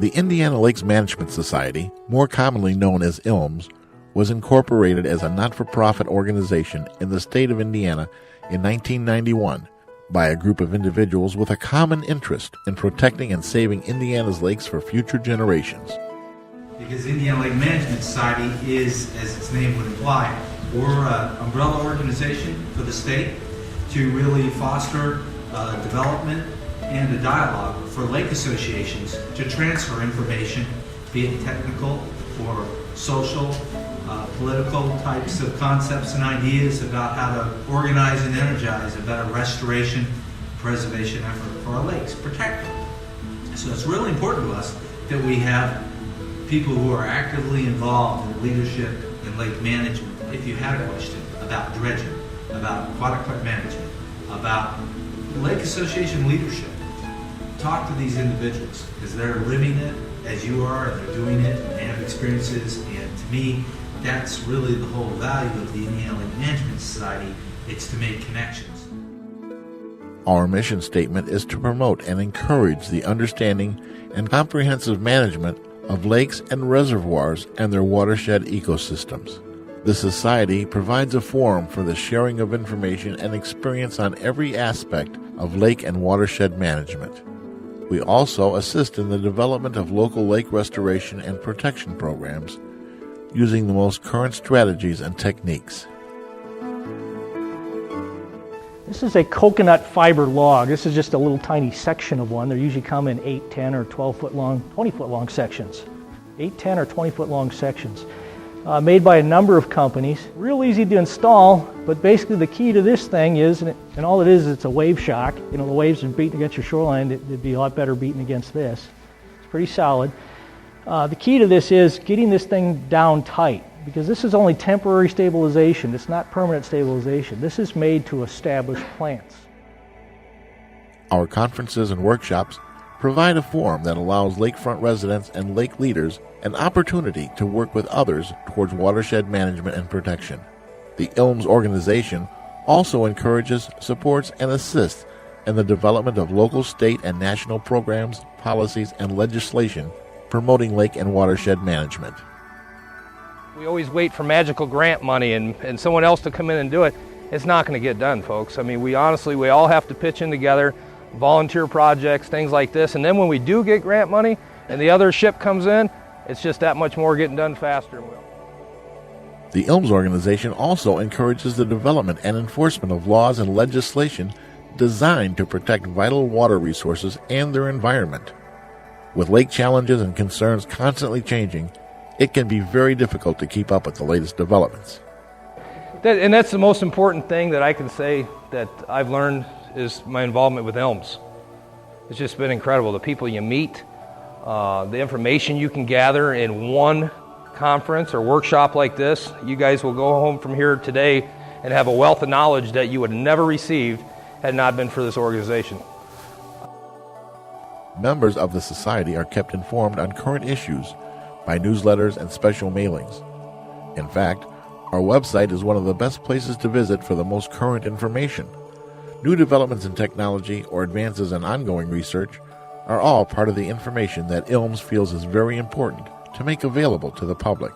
The Indiana Lakes Management Society, more commonly known as ILMS, was incorporated as a not-for-profit organization in the state of Indiana in 1991 by a group of individuals with a common interest in protecting and saving Indiana's lakes for future generations. Because Indiana Lake Management Society is, as its name would imply, we're an umbrella organization for the state to really foster development and a dialogue for lake associations to transfer information, be it technical or social, political types of concepts and ideas about how to organize and energize a better restoration, preservation effort for our lakes, protect them. So it's really important to us that we have people who are actively involved in leadership and lake management. If you have a question about dredging, about aquatic park management, about lake association leadership, talk to these individuals because they're living it as you are and they're doing it and they have experiences, and to me that's really the whole value of the Indiana Lake Management Society. It's to make connections. Our mission statement is to promote and encourage the understanding and comprehensive management of lakes and reservoirs and their watershed ecosystems. The Society provides a forum for the sharing of information and experience on every aspect of lake and watershed management. We also assist in the development of local lake restoration and protection programs using the most current strategies and techniques. This is a coconut fiber log. This is just a little tiny section of one. They usually come in 8, 10, or 12 foot long, 20 foot long sections. 8, 10, or 20 foot long sections. Made by a number of companies. Real easy to install, but basically the key to this thing is, and all it is, it's a wave shock. You know, the waves are beating against your shoreline. It'd be a lot better beating against this. It's pretty solid. The key to this is getting this thing down tight, because this is only temporary stabilization. It's not permanent stabilization. This is made to establish plants. Our conferences and workshops provide a forum that allows lakefront residents and lake leaders an opportunity to work with others towards watershed management and protection. The ILMS organization also encourages, supports, and assists in the development of local, state, and national programs, policies, and legislation promoting lake and watershed management. We always wait for magical grant money and someone else to come in and do it. It's not going to get done, folks. I mean, we all have to pitch in together, volunteer projects, things like this, and then when we do get grant money and the other ship comes in, it's just that much more getting done faster. The ILMS organization also encourages the development and enforcement of laws and legislation designed to protect vital water resources and their environment. With lake challenges and concerns constantly changing, it can be very difficult to keep up with the latest developments. And that's the most important thing that I can say that I've learned is my involvement with ILMS. It's just been incredible. The people you meet, the information you can gather in one conference or workshop like this. You guys will go home from here today and have a wealth of knowledge that you would never receive had not been for this organization. Members of the Society are kept informed on current issues by newsletters and special mailings. In fact, our website is one of the best places to visit for the most current information. New developments in technology or advances in ongoing research are all part of the information that ILMS feels is very important to make available to the public.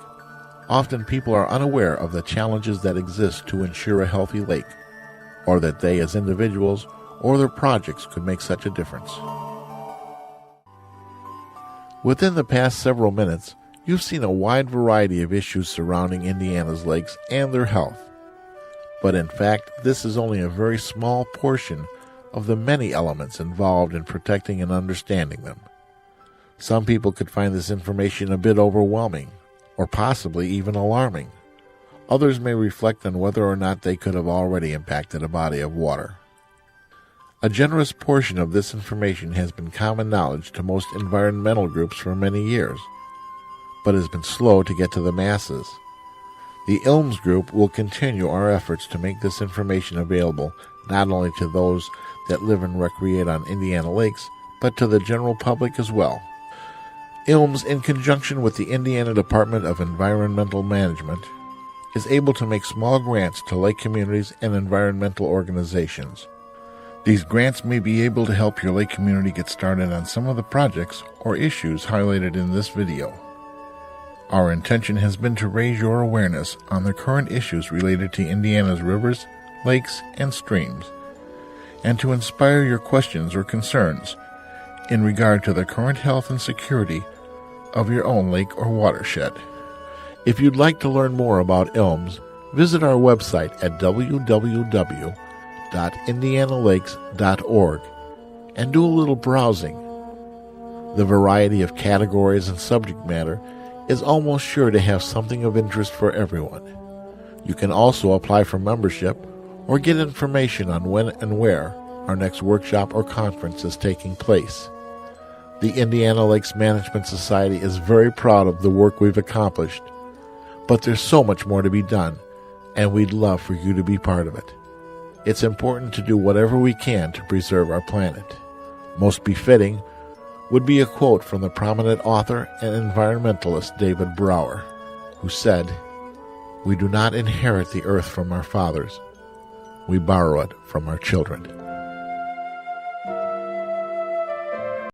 Often people are unaware of the challenges that exist to ensure a healthy lake, or that they as individuals or their projects could make such a difference. Within the past several minutes, you've seen a wide variety of issues surrounding Indiana's lakes and their health. But in fact, this is only a very small portion of the many elements involved in protecting and understanding them. Some people could find this information a bit overwhelming, or possibly even alarming. Others may reflect on whether or not they could have already impacted a body of water. A generous portion of this information has been common knowledge to most environmental groups for many years, but has been slow to get to the masses. The ILMS group will continue our efforts to make this information available not only to those that live and recreate on Indiana lakes, but to the general public as well. ILMS, in conjunction with the Indiana Department of Environmental Management, is able to make small grants to lake communities and environmental organizations. These grants may be able to help your lake community get started on some of the projects or issues highlighted in this video. Our intention has been to raise your awareness on the current issues related to Indiana's rivers, lakes, and streams, and to inspire your questions or concerns in regard to the current health and security of your own lake or watershed. If you'd like to learn more about ELMS, visit our website at www.indianalakes.org and do a little browsing. The variety of categories and subject matter is almost sure to have something of interest for everyone. You can also apply for membership or get information on when and where our next workshop or conference is taking place. The Indiana Lakes Management Society is very proud of the work we've accomplished, but there's so much more to be done, and we'd love for you to be part of it. It's important to do whatever we can to preserve our planet. Most befitting would be a quote from the prominent author and environmentalist David Brower, who said, "We do not inherit the earth from our fathers. We borrow it from our children."